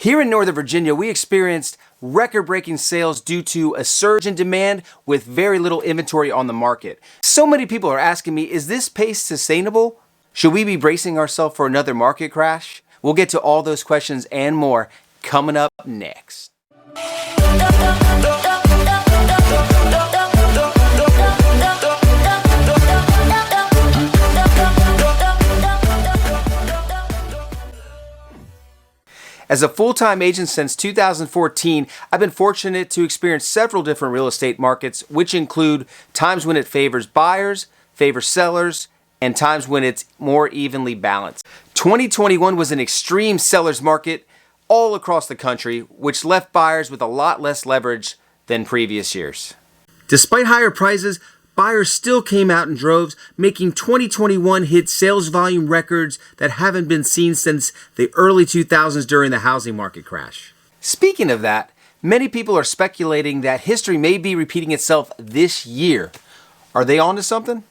Here in Northern Virginia, we experienced record-breaking sales due to a surge in demand with very little inventory on the market. So many people are asking me, is this pace sustainable? Should we be bracing ourselves for another market crash? We'll get to all those questions and more coming up next. As a full-time agent since 2014, I've been fortunate to experience several different real estate markets, which include times when it favors buyers, favors sellers, and times when it's more evenly balanced. 2021 was an extreme seller's market all across the country, which left buyers with a lot less leverage than previous years. Despite higher prices, buyers still came out in droves, making 2021 hit sales volume records that haven't been seen since the early 2000s during the housing market crash. Speaking of that, many people are speculating that history may be repeating itself this year. Are they onto something?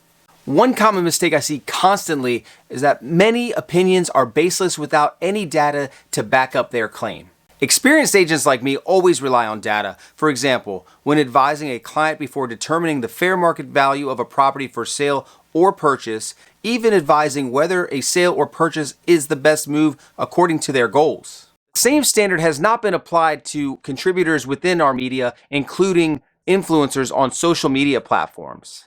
One common mistake I see constantly is that many opinions are baseless without any data to back up their claim. Experienced agents like me always rely on data. For example, when advising a client before determining the fair market value of a property for sale or purchase, even advising whether a sale or purchase is the best move according to their goals. The same standard has not been applied to contributors within our media, including influencers on social media platforms.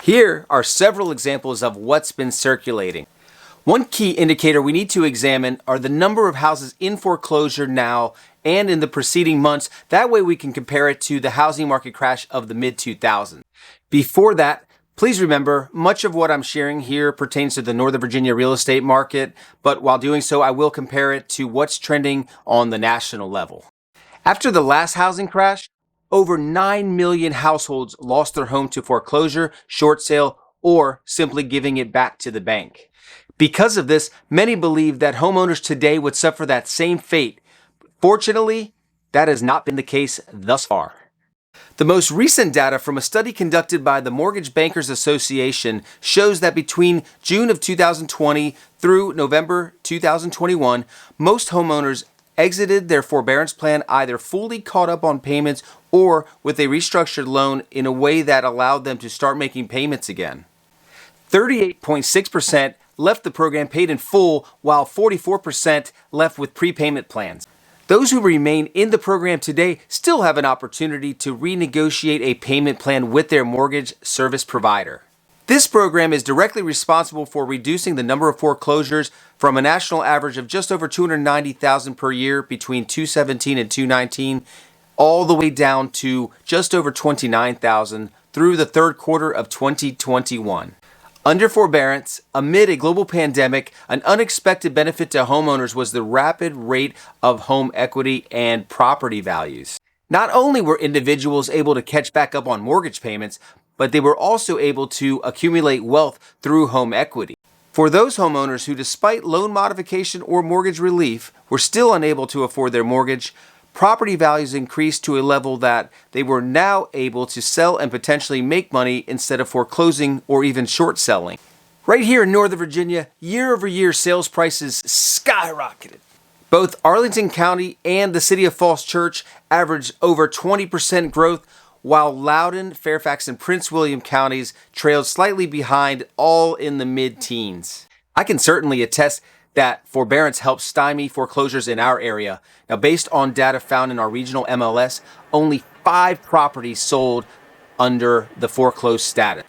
Here are several examples of what's been circulating. One key indicator we need to examine are the number of houses in foreclosure now and in the preceding months. That way we can compare it to the housing market crash of the mid-2000s. Before that, please remember, much of what I'm sharing here pertains to the Northern Virginia real estate market, but while doing so, I will compare it to what's trending on the national level. After the last housing crash, over 9 million households lost their home to foreclosure, short sale, or simply giving it back to the bank. Because of this, many believe that homeowners today would suffer that same fate. Fortunately, that has not been the case thus far. The most recent data from a study conducted by the Mortgage Bankers Association shows that between June of 2020 through November 2021, most homeowners exited their forbearance plan either fully caught up on payments or with a restructured loan in a way that allowed them to start making payments again. 38.6% left the program paid in full, while 44% left with prepayment plans. Those who remain in the program today still have an opportunity to renegotiate a payment plan with their mortgage service provider. This program is directly responsible for reducing the number of foreclosures from a national average of just over 290,000 per year between 2017 and 2019, all the way down to just over 29,000 through the third quarter of 2021. Under forbearance, amid a global pandemic, an unexpected benefit to homeowners was the rapid rate of home equity and property values. Not only were individuals able to catch back up on mortgage payments, but they were also able to accumulate wealth through home equity. For those homeowners who, despite loan modification or mortgage relief, were still unable to afford their mortgage, property values increased to a level that they were now able to sell and potentially make money instead of foreclosing or even short selling. Right here in Northern Virginia, year over year sales prices skyrocketed. Both Arlington County and the city of Falls Church averaged over 20% growth, while Loudoun, Fairfax, and Prince William counties trailed slightly behind, all in the mid-teens. I can certainly attest that forbearance helps stymie foreclosures in our area. Now, based on data found in our regional MLS, only 5 properties sold under the foreclosed status.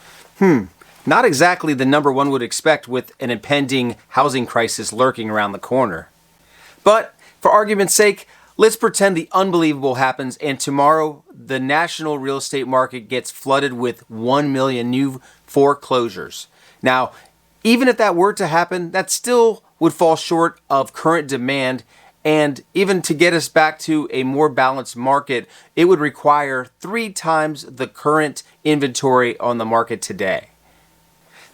Not exactly the number one would expect with an impending housing crisis lurking around the corner. But for argument's sake, let's pretend the unbelievable happens and tomorrow the national real estate market gets flooded with 1 million new foreclosures. Now, even if that were to happen, that still would fall short of current demand, and even to get us back to a more balanced market, it would require 3 times the current inventory on the market today.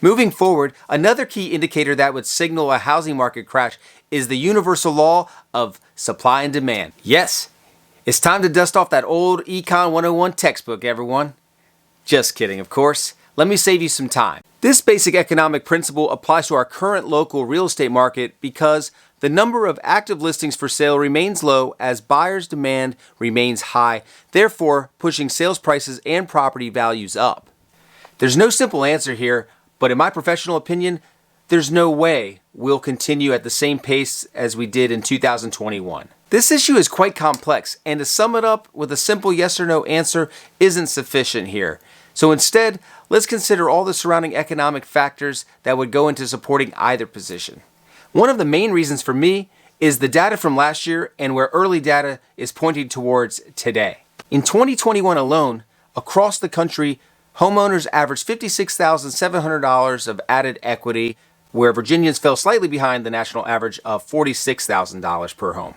Moving forward, another key indicator that would signal a housing market crash is the universal law of supply and demand. Yes, it's time to dust off that old Econ 101 textbook, everyone. Just kidding, of course. Let me save you some time. This basic economic principle applies to our current local real estate market because the number of active listings for sale remains low as buyers' demand remains high, therefore pushing sales prices and property values up. There's no simple answer here, but in my professional opinion, there's no way we'll continue at the same pace as we did in 2021. This issue is quite complex, and to sum it up with a simple yes or no answer isn't sufficient here. So instead, let's consider all the surrounding economic factors that would go into supporting either position. One of the main reasons for me is the data from last year and where early data is pointing towards today. In 2021 alone, across the country, homeowners averaged $56,700 of added equity, where Virginians fell slightly behind the national average of $46,000 per home.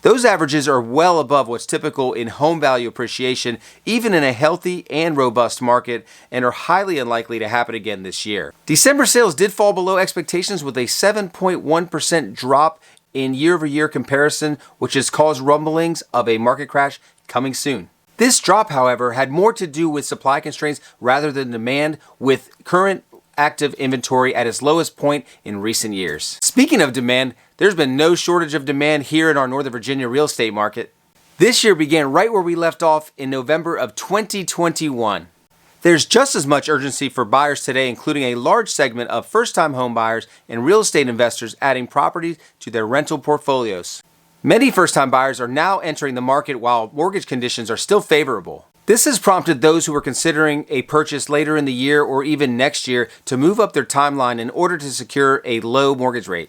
Those averages are well above what's typical in home value appreciation, even in a healthy and robust market, and are highly unlikely to happen again this year. December sales did fall below expectations with a 7.1% drop in year-over-year comparison, which has caused rumblings of a market crash coming soon. This drop, however, had more to do with supply constraints rather than demand, with current active inventory at its lowest point in recent years. Speaking of demand, there's been no shortage of demand here in our Northern Virginia real estate market. This year began right where we left off in November of 2021. There's just as much urgency for buyers today, including a large segment of first-time home buyers and real estate investors adding properties to their rental portfolios. Many first-time buyers are now entering the market while mortgage conditions are still favorable. This has prompted those who are considering a purchase later in the year or even next year to move up their timeline in order to secure a low mortgage rate.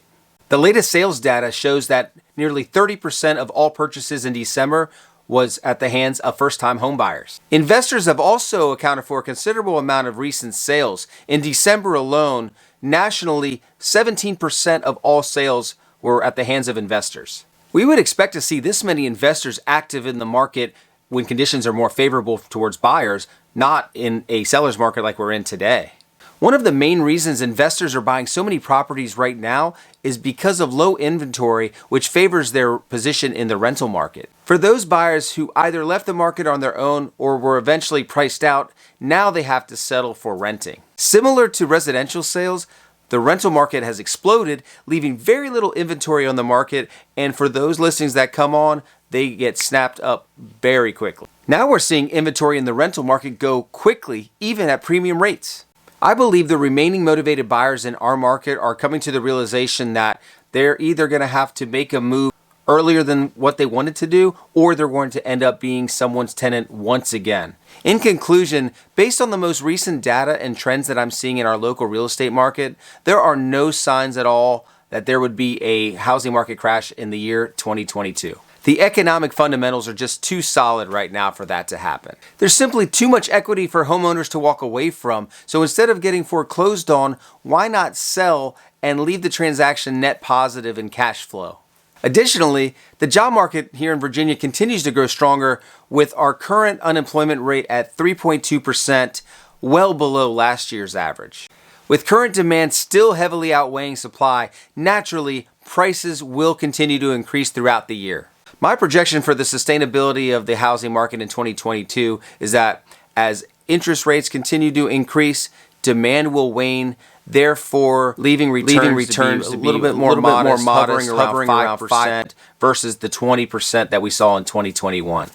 The latest sales data shows that nearly 30% of all purchases in December was at the hands of first-time home buyers. Investors have also accounted for a considerable amount of recent sales. In December alone, nationally, 17% of all sales were at the hands of investors. We would expect to see this many investors active in the market when conditions are more favorable towards buyers, not in a seller's market like we're in today. One of the main reasons investors are buying so many properties right now is because of low inventory, which favors their position in the rental market. For those buyers who either left the market on their own or were eventually priced out, now they have to settle for renting. Similar to residential sales, the rental market has exploded, leaving very little inventory on the market, and for those listings that come on, they get snapped up very quickly. Now we're seeing inventory in the rental market go quickly, even at premium rates. I believe the remaining motivated buyers in our market are coming to the realization that they're either going to have to make a move earlier than what they wanted to do, or they're going to end up being someone's tenant once again. In conclusion, based on the most recent data and trends that I'm seeing in our local real estate market, there are no signs at all that there would be a housing market crash in the year 2022. The economic fundamentals are just too solid right now for that to happen. There's simply too much equity for homeowners to walk away from, so instead of getting foreclosed on, why not sell and leave the transaction net positive in cash flow? Additionally, the job market here in Virginia continues to grow stronger, with our current unemployment rate at 3.2%, well below last year's average. With current demand still heavily outweighing supply, naturally, prices will continue to increase throughout the year. My projection for the sustainability of the housing market in 2022 is that as interest rates continue to increase, demand will wane, therefore leaving returns to be a little bit more modest, hovering around 5% versus the 20% that we saw in 2021.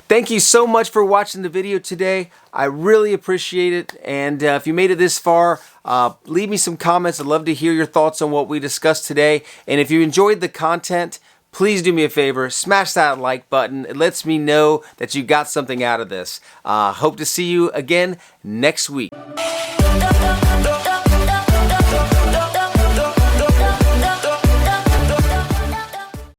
Thank you so much for watching the video today. I really appreciate it. And if you made it this far, leave me some comments. I'd love to hear your thoughts on what we discussed today. And if you enjoyed the content, please do me a favor, smash that like button. It lets me know that you got something out of this. Hope to see you again next week.